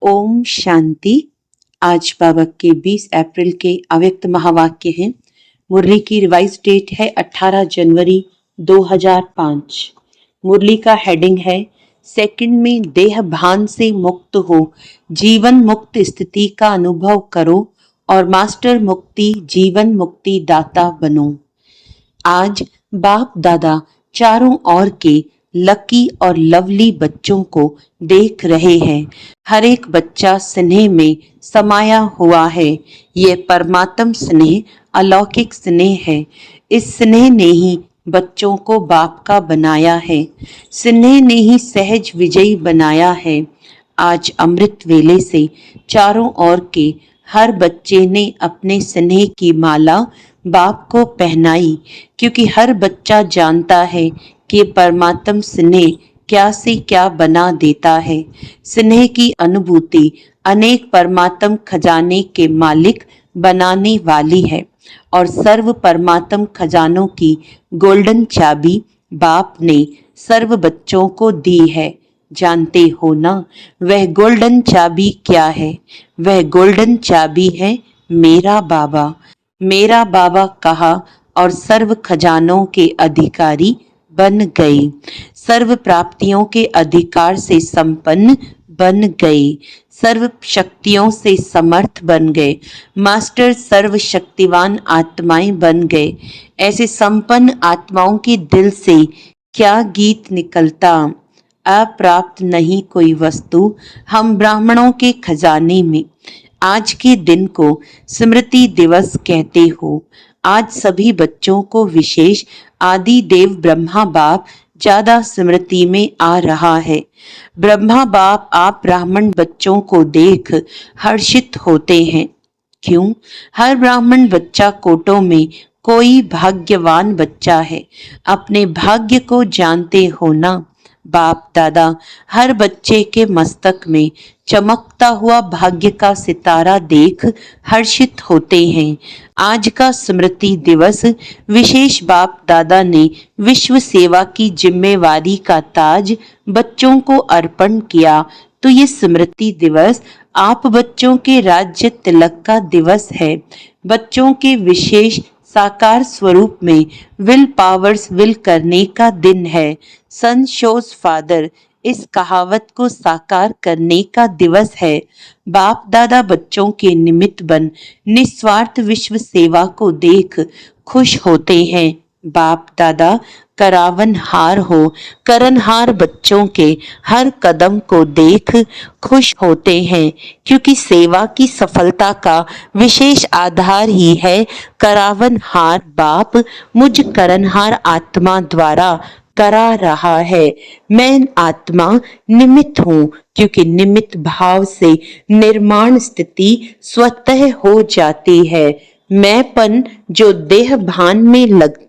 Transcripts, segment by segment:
ओम शांति। आज बाबा के 20 अप्रैल के अव्यक्त महावाक्य हैं। मुरली की रिवाइज डेट है 18 जनवरी 2005। मुरली का हेडिंग है सेकंड में देह भान से मुक्त हो, जीवन मुक्त स्थिति का अनुभव करो और मास्टर मुक्ति जीवन मुक्ति दाता बनो। आज बाप दादा चारों ओर के लकी और लवली बच्चों को देख रहे हैं। हर एक बच्चा स्नेह में समाया हुआ है। ये परमात्म स्नेह अलौकिक स्नेह है। इस स्नेह ने ही बच्चों को बाप का बनाया है। स्नेह ने ही सहज विजयी बनाया है। आज अमृत वेले से चारों ओर के हर बच्चे ने अपने स्नेह की माला बाप को पहनाई, क्योंकि हर बच्चा जानता है कि परमात्म स्नेह क्या से क्या बना देता है। स्नेह की अनुभूति अनेक परमात्म खजाने के मालिक बनाने वाली है और सर्व परमात्म खजानों की गोल्डन चाबी बाप ने सर्व बच्चों को दी है। जानते हो ना वह गोल्डन चाबी क्या है? वह गोल्डन चाबी है मेरा बाबा। मेरा बाबा कहा और सर्व खजानों के अधिकारी बन गए। सर्व प्राप्तियों के अधिकार से संपन्न बन गए। सर्व शक्तियों से समर्थ बन गए। मास्टर सर्व शक्तिवान आत्माएं बन गए। ऐसे संपन्न आत्माओं के दिल से क्या गीत निकलता? अप्राप्त नहीं कोई वस्तु हम ब्राह्मणों के खजाने में। आज के दिन को स्मृति दिवस कहते हो। आज सभी बच्चों को विशेष आदि देव ब्रह्मा बाप ज्यादा स्मृति में आ रहा है। ब्रह्मा बाप आप ब्राह्मण बच्चों को देख हर्षित होते हैं। क्यों? हर ब्राह्मण बच्चा कोटों में कोई भाग्यवान बच्चा है। अपने भाग्य को जानते हो ना? बाप दादा हर बच्चे के मस्तक में चमकता हुआ भाग्य का सितारा देख हर्षित होते हैं। आज का स्मृति दिवस विशेष बाप दादा ने विश्व सेवा की जिम्मेवारी का ताज बच्चों को अर्पण किया, तो ये स्मृति दिवस आप बच्चों के राज्य तिलक का दिवस है। बच्चों के विशेष साकार स्वरूप में विल पावर्स विल करने का दिन है। सन शोज फादर इस कहावत को साकार करने का दिवस है। बाप दादा बच्चों के निमित्त बन निस्वार्थ विश्व सेवा को देख खुश होते हैं। बाप दादा करावनहार हो, करनहार बच्चों के हर कदम को देख खुश होते हैं, क्योंकि सेवा की सफलता का विशेष आधार ही है करावनहार बाप मुझ करनहार आत्मा द्वारा करा रहा है। मैं आत्मा निमित्त हूँ, क्योंकि निमित्त भाव से निर्माण स्थिति स्वतः हो जाती है। मैंपन जो देह भान में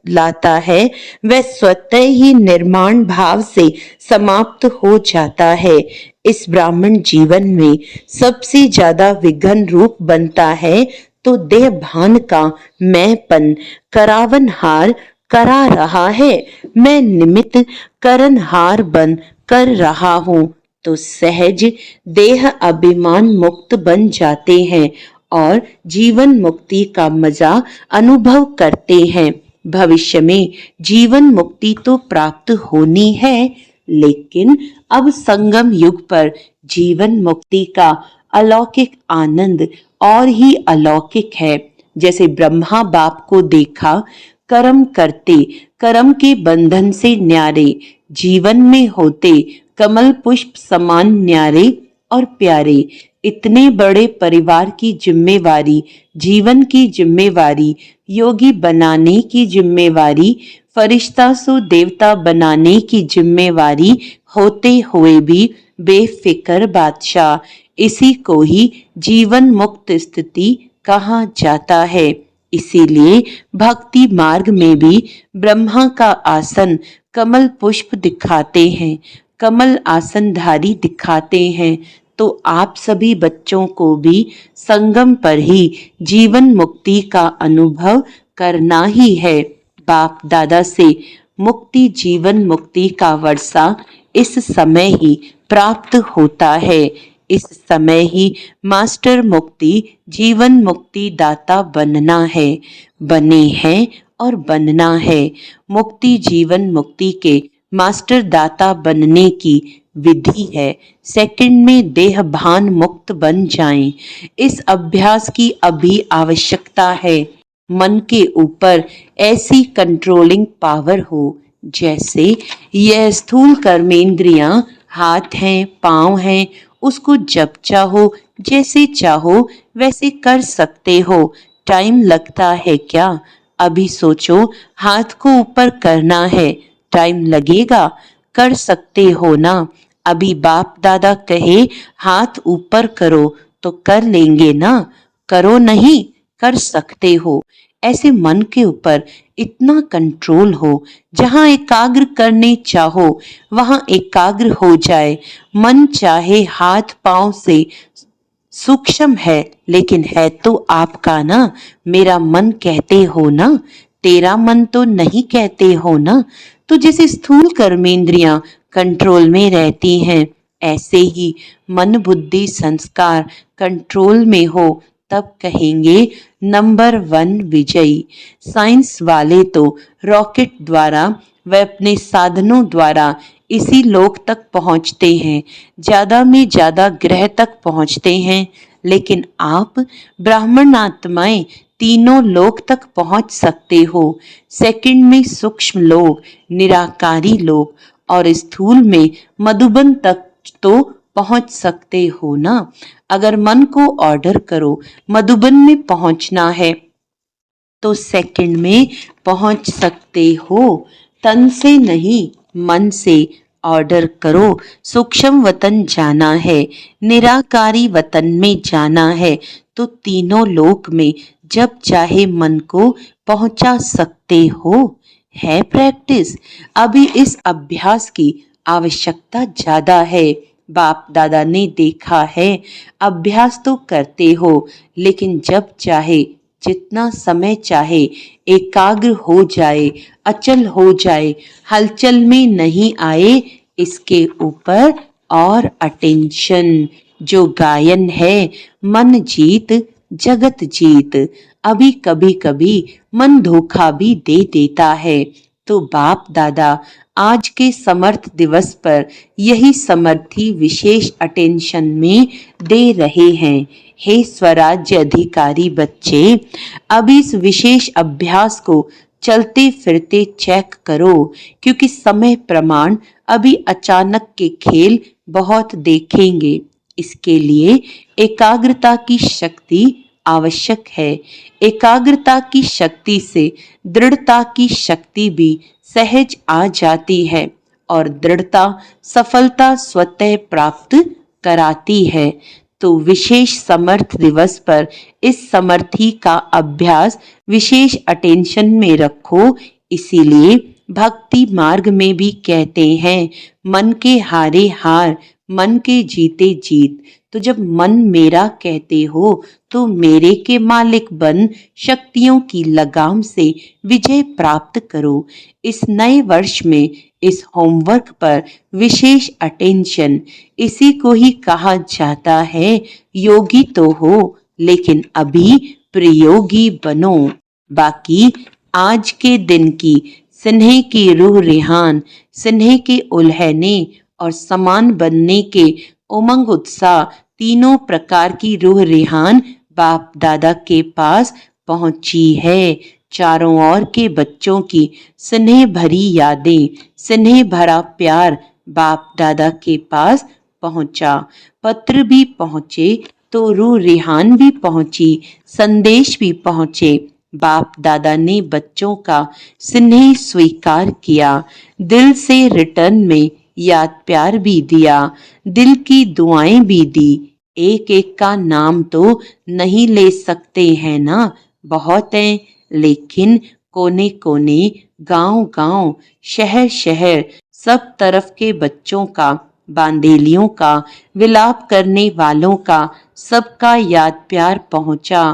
लाता है वह स्वतः ही निर्माण भाव से समाप्त हो जाता है। इस ब्राह्मण जीवन में सबसे ज्यादा विघ्न रूप बनता है तो देह भान का मैंपन करावनहार करा रहा है। मैं निमित्त करनहार बन कर रहा हूँ, तो सहज देह अभिमान मुक्त बन जाते हैं और जीवन मुक्ति का मजा अनुभव करते हैं। भविष्य में जीवन मुक्ति तो प्राप्त होनी है, लेकिन अब संगम युग पर जीवन मुक्ति का अलौकिक आनंद और ही अलौकिक है। जैसे ब्रह्मा बाप को देखा कर्म करते, कर्म के बंधन से न्यारे, जीवन में होते कमल पुष्प समान न्यारे और प्यारे। इतने बड़े परिवार की जिम्मेवारी, जीवन की जिम्मेवारी, योगी बनाने की जिम्मेवारी, फरिश्ता सो देवता बनाने की जिम्मेवारी होते हुए भी बेफिक्र बादशाह, इसी को ही जीवन मुक्त स्थिति कहा जाता है। इसीलिए भक्ति मार्ग में भी ब्रह्मा का आसन कमल पुष्प दिखाते हैं, कमल आसनधारी दिखाते हैं। तो आप सभी बच्चों को भी संगम पर ही जीवन मुक्ति का अनुभव करना ही है। बाप दादा से मुक्ति जीवन मुक्ति का वर्षा इस समय ही प्राप्त होता है। इस समय ही मास्टर मुक्ति जीवन मुक्ति दाता बनना है, बने हैं और बनना है। मुक्ति जीवन मुक्ति के मास्टर दाता बनने की विधि है। सेकंड में देह भान मुक्त बन जाएं। इस अभ्यास की अभी आवश्यकता है। मन के ऊपर ऐसी कंट्रोलिंग पावर हो जैसे यह स्थूल कर्मेंद्रियां हाथ हैं, पांव हैं, उसको जब चाहो जैसे चाहो वैसे कर सकते हो। टाइम लगता है क्या? अभी सोचो, हाथ को ऊपर करना है, टाइम लगेगा? कर सकते हो ना? अभी बाप दादा कहे हाथ ऊपर करो तो कर लेंगे ना? करो नहीं, कर सकते हो। ऐसे मन के ऊपर इतना कंट्रोल हो, जहां एकाग्र करने चाहो वहां एकाग्र हो जाए। मन चाहे हाथ पांव से सूक्ष्म है, लेकिन है तो आपका ना। मेरा मन कहते हो ना, तेरा मन तो नहीं कहते हो ना। तो जैसे स्थूल कर्मेंद्रियां कंट्रोल में रहती हैं, ऐसे ही मन बुद्धि संस्कार कंट्रोल में हो, तब कहेंगे नंबर 1 विजयी। साइंस वाले तो रॉकेट द्वारा व अपने साधनों द्वारा इसी लोक तक पहुंचते हैं, ज्यादा में ज्यादा ग्रह तक पहुंचते हैं, लेकिन आप ब्राह्मण आत्माएं तीनों लोक तक पहुंच सकते हो। सेकंड में सूक्ष्म लोक, निराकारी लोक और स्थूल में मधुबन तक तो पहुंच सकते हो ना। अगर मन को ऑर्डर करो मधुबन में पहुंचना है तो सेकंड में पहुंच सकते हो। तन से नहीं, मन से ऑर्डर करो। सूक्ष्म वतन जाना है, निराकारी वतन में जाना है, तो तीनों लोक में जब चाहे मन को पहुंचा सकते हो। है प्रैक्टिस। अभी इस अभ्यास की आवश्यकता ज्यादा है। बाप दादा ने देखा है, अभ्यास तो करते हो, लेकिन जब चाहे जितना समय चाहे एकाग्र हो जाए, अचल हो जाए, हलचल में नहीं आए, इसके ऊपर और अटेंशन। जो गायन है, मन जीत जगत जीत। अभी कभी कभी मन धोखा भी दे देता है, तो बाप दादा आज के समर्थ दिवस पर यही समर्थी विशेष अटेंशन में दे रहे हैं। हे स्वराज्य अधिकारी बच्चे, अब इस विशेष अभ्यास को चलते फिरते चेक करो, क्योंकि समय प्रमाण अभी अचानक के खेल बहुत देखेंगे। इसके लिए एकाग्रता की शक्ति आवश्यक है। एकाग्रता की शक्ति से दृढ़ता की शक्ति भी सहज आ जाती है और दृढ़ता सफलता स्वतः प्राप्त कराती है। तो विशेष समर्थ दिवस पर इस समर्थी का अभ्यास विशेष अटेंशन में रखो। इसीलिए भक्ति मार्ग में भी कहते हैं, मन के हारे हार, मन के जीते जीत। तो जब मन मेरा कहते हो तो मेरे के मालिक बन शक्तियों की लगाम से विजय प्राप्त करो। इस नए वर्ष में इस होमवर्क पर विशेष अटेंशन, इसी को ही कहा जाता है योगी तो हो, लेकिन अभी प्रयोगी बनो। बाकी आज के दिन की स्नेह की रूह रिहान, स्नेह के उल्हने और समान बनने के उमंग उत्साह, तीनों प्रकार की रूह रिहान बाप दादा के पास पहुंची है। चारों ओर के बच्चों की स्नेह भरी यादें, स्नेह भरा प्यार बाप दादा के पास पहुंचा। पत्र भी पहुंचे तो रूह रिहान भी पहुंची, संदेश भी पहुंचे। बाप दादा ने बच्चों का स्नेह स्वीकार किया, दिल से रिटर्न में याद प्यार भी दिया, दिल की दुआएं भी दी। एक एक का नाम तो नहीं ले सकते हैं ना, बहुत हैं, लेकिन कोने कोने, गांव गांव, शहर शहर, सब तरफ के बच्चों का, बांदेलियों का, विलाप करने वालों का, सबका याद प्यार पहुंचा।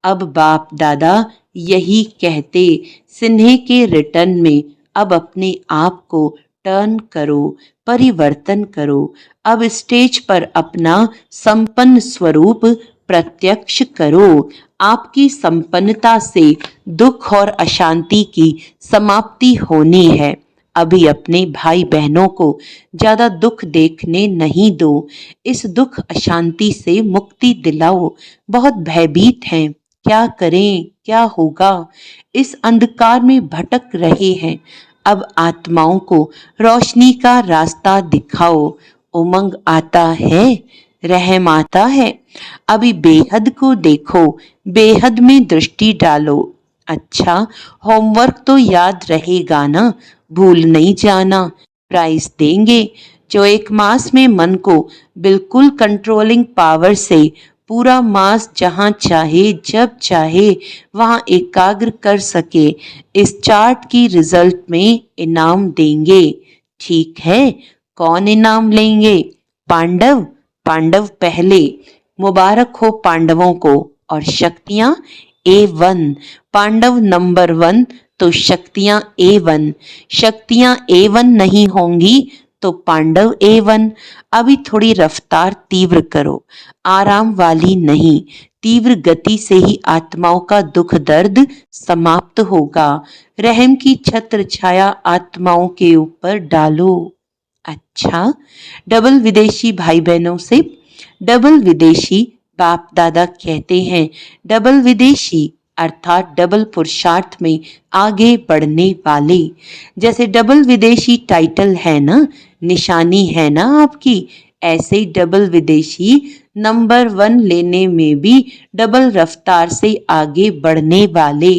अब बाप दादा यही कहते, स्नेह के रिटर्न में अब अपने आप को टर्न करो, परिवर्तन करो। अब स्टेज पर अपना संपन्न स्वरूप प्रत्यक्ष करो। आपकी संपन्नता से दुख और अशांति की समाप्ति होनी है। अभी अपने भाई बहनों को ज्यादा दुख देखने नहीं दो। इस दुख अशांति से मुक्ति दिलाओ। बहुत भयभीत हैं, क्या करें, क्या होगा, इस अंधकार में भटक रहे हैं। अब आत्माओं को रोशनी का रास्ता दिखाओ। उमंग आता है, रहम आता है। अभी बेहद को देखो, बेहद में दृष्टि डालो। अच्छा, होमवर्क तो याद रहेगा ना, भूल नहीं जाना। प्राइज देंगे। जो एक मास में मन को बिल्कुल कंट्रोलिंग पावर से पूरा मास जहां चाहे जब चाहे वहां एकाग्र कर सके, इस चार्ट की रिजल्ट में इनाम देंगे। ठीक है, कौन इनाम लेंगे? पांडव। पांडव पहले। मुबारक हो पांडवों को। और शक्तियां A1। पांडव नंबर 1 तो शक्तियां A1। शक्तियां A1 नहीं होंगी तो पांडव A1। अभी थोड़ी रफ्तार तीव्र करो, आराम वाली नहीं। तीव्र गति से ही आत्माओं का दुख दर्द समाप्त होगा। रहम की छत्र छाया आत्माओं के ऊपर डालो। अच्छा, डबल विदेशी भाई बहनों से, डबल विदेशी बाप दादा कहते हैं, डबल विदेशी अर्थात डबल पुरुषार्थ में आगे बढ़ने वाले। जैसे डबल विदेशी टाइटल है ना, निशानी है ना आपकी, ऐसे ही डबल विदेशी नंबर 1 लेने में भी डबल रफ्तार से आगे बढ़ने वाले।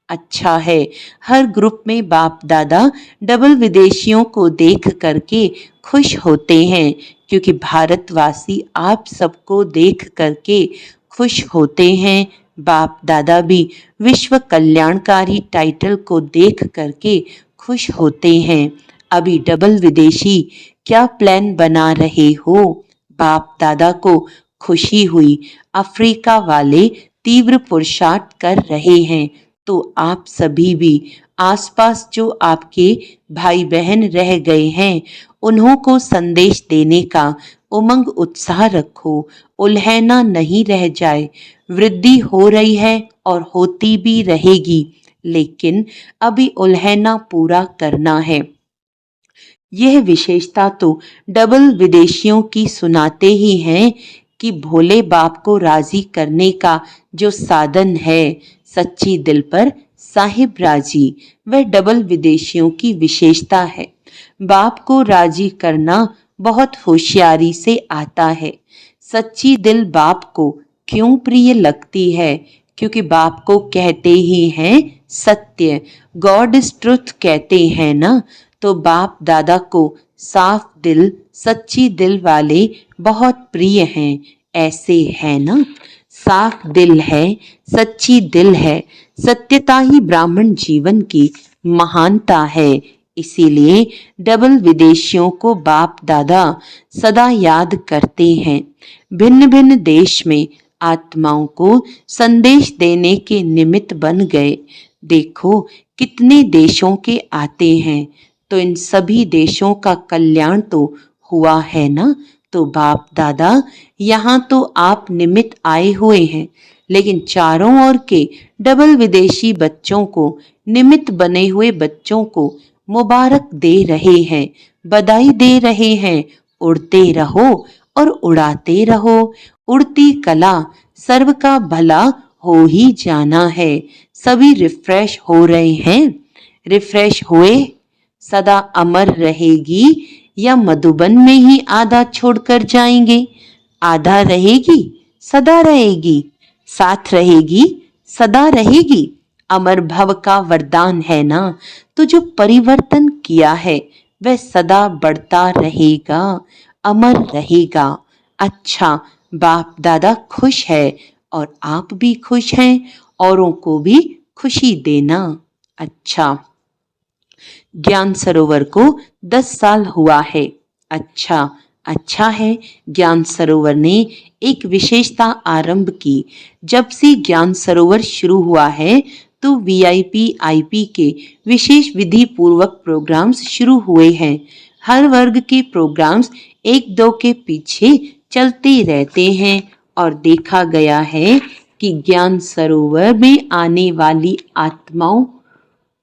अच्छा है, हर ग्रुप में बाप दादा डबल विदेशियों को देख करके खुश होते हैं, क्योंकि भारतवासी आप सबको देख करके खुश होते हैं। बाप दादा भी विश्व कल्याणकारी टाइटल को देख करके खुश होते हैं। अभी डबल विदेशी क्या प्लान बना रहे हो? बाप दादा को खुशी हुई, अफ्रीका वाले तीव्र पुरुषार्थ कर रहे हैं, तो आप सभी भी आसपास जो आपके भाई बहन रह गए हैं उन्हों को संदेश देने का उमंग उत्साह रखो। उल्हैना नहीं रह जाए। वृद्धि हो रही है और होती भी रहेगी, लेकिन अभी उल्हैना पूरा करना है। यह विशेषता तो डबल विदेशियों की सुनाते ही हैं कि भोले बाप को राजी करने का जो साधन है, सच्ची दिल पर साहिब राजी, वह डबल विदेशियों की विशेषता है। बाप को राजी करना बहुत होशियारी से आता है। सच्ची दिल बाप को क्यों प्रिय लगती है? क्योंकि बाप को कहते ही हैं सत्य, गॉड इज ट्रुथ कहते हैं ना, तो बाप दादा को साफ दिल, सच्ची दिल वाले बहुत प्रिय हैं। ऐसे है ना, साफ दिल है, सच्ची दिल है। सत्यता ही ब्राह्मण जीवन की महानता है। इसीलिए डबल विदेशियों को बाप दादा सदा याद करते हैं। भिन्न भिन्न देश में आत्माओं को संदेश देने के निमित्त बन गए। देखो कितने देशों के आते हैं, तो इन सभी देशों का कल्याण तो हुआ है ना। तो बाप दादा यहाँ तो आप निमित्त आए हुए हैं, लेकिन चारों ओर के डबल विदेशी बच्चों को, निमित्त बने हुए बच्चों को मुबारक दे रहे हैं, बधाई दे रहे हैं। उड़ते रहो और उड़ाते रहो। उड़ती कला सर्व का भला हो ही जाना है। सभी रिफ्रेश हो रहे हैं। रिफ्रेश हुए? सदा अमर रहेगी या मधुबन में ही आधा छोड़कर जाएंगे? आधा रहेगी, सदा रहेगी, साथ रहेगी, सदा रहेगी। अमर भव का वरदान है ना, तो जो परिवर्तन किया है वह सदा बढ़ता रहेगा, अमर रहेगा। अच्छा, बाप दादा खुश है और आप भी खुश हैं, औरों को भी खुशी देना। अच्छा, ज्ञान सरोवर को 10 साल हुआ है। अच्छा, अच्छा है, ज्ञान सरोवर ने एक विशेषता आरंभ की। जब से ज्ञान सरोवर शुरू हुआ है तो तो वीआईपी आईपी के विशेष विधि पूर्वक प्रोग्राम्स शुरू हुए हैं। हर वर्ग के प्रोग्राम्स एक दो के पीछे चलते रहते हैं और देखा गया है कि ज्ञान सरोवर में आने वाली आत्माओं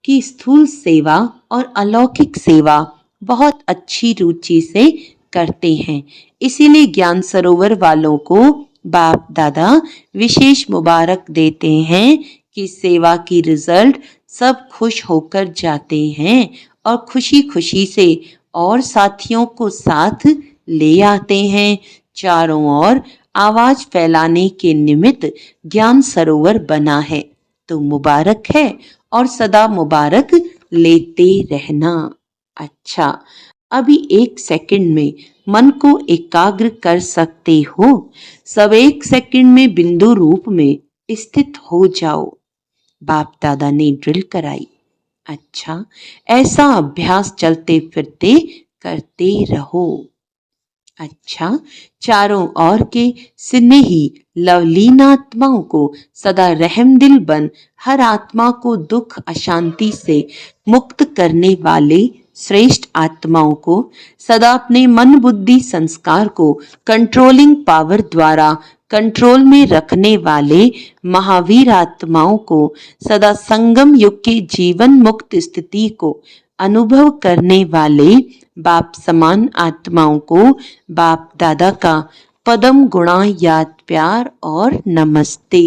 की स्थूल सेवा और अलौकिक सेवा बहुत अच्छी रुचि से करते हैं। इसीलिए ज्ञान सरोवर वालों को बाप दादा विशेष मुबारक देते हैं कि सेवा की रिजल्ट सब खुश होकर जाते हैं और खुशी खुशी से और साथियों को साथ ले आते हैं। चारों ओर आवाज फैलाने के निमित्त ज्ञान सरोवर बना है, तो मुबारक है और सदा मुबारक लेते रहना। अच्छा, अभी 1 सेकंड में मन को एकाग्र कर सकते हो। सब 1 सेकंड में बिंदु रूप में स्थित हो जाओ। बाप दादा ने ड्रिल कराई। अच्छा, ऐसा अभ्यास चलते फिरते करते रहो। अच्छा, चारों ओर के स्नेही लवलीन आत्माओं को सदा रहमदिल बन हर आत्मा को दुख अशांति से मुक्त करने वाले श्रेष्ठ आत्माओं को सदा अपने मन बुद्धि संस्कार को कंट्रोलिंग पावर द्वारा कंट्रोल में रखने वाले महावीर आत्माओं को सदा संगम युग के जीवन मुक्त स्थिति को अनुभव करने वाले बाप समान आत्माओं को बाप दादा का पदम गुणा याद प्यार और नमस्ते।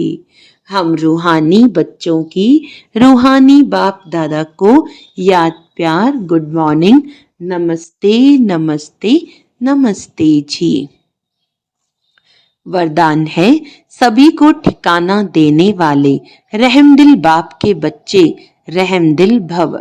हम रूहानी बच्चों की रूहानी बाप दादा को याद प्यार गुड मॉर्निंग नमस्ते नमस्ते नमस्ते जी। वरदान है सभी को ठिकाना देने वाले रहमदिल बाप के बच्चे रहमदिल भव।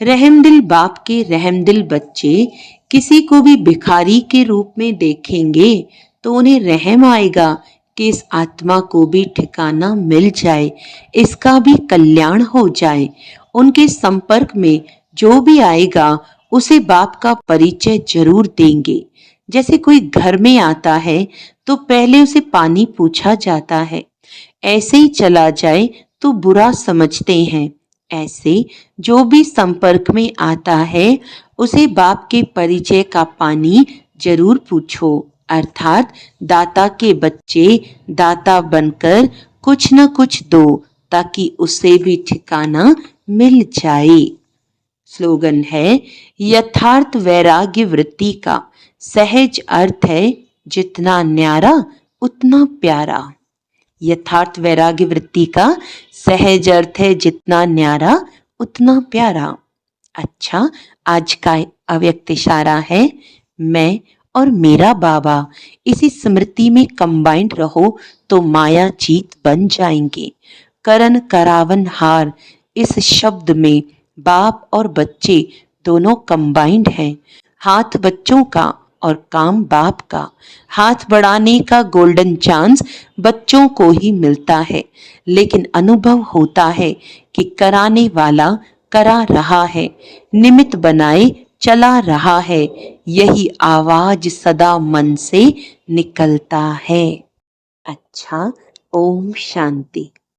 रहमदिल बाप के रहमदिल बच्चे किसी को भी भिखारी के रूप में देखेंगे तो उन्हें रहम आएगा कि इस आत्मा को भी ठिकाना मिल जाए, इसका भी कल्याण हो जाए। उनके संपर्क में जो भी आएगा उसे बाप का परिचय जरूर देंगे। जैसे कोई घर में आता है तो पहले उसे पानी पूछा जाता है, ऐसे ही चला जाए तो बुरा समझते हैं। ऐसे जो भी संपर्क में आता है उसे बाप के परिचय का पानी जरूर पूछो। अर्थात दाता के बच्चे दाता बनकर कुछ न कुछ दो ताकि उसे भी ठिकाना मिल जाए। स्लोगन है यथार्थ वैराग्य वृत्ति का सहज अर्थ है जितना न्यारा उतना प्यारा। यथार्थ वैराग्य वृत्ति का सहज अर्थ है जितना न्यारा उतना प्यारा। अच्छा, आज का अव्यक्त इशारा है मैं और मेरा बाबा इसी स्मृति में कंबाइंड रहो तो माया जीत बन जाएंगे। करण करावन हार इस शब्द में बाप और बच्चे दोनों कंबाइंड हैं। हाथ बच्चों का और काम बाप का। हाथ बढ़ाने का गोल्डन चांस बच्चों को ही मिलता है, लेकिन अनुभव होता है कि कराने वाला करा रहा है, निमित्त बनाए चला रहा है। यही आवाज सदा मन से निकलता है। अच्छा, ओम शांति।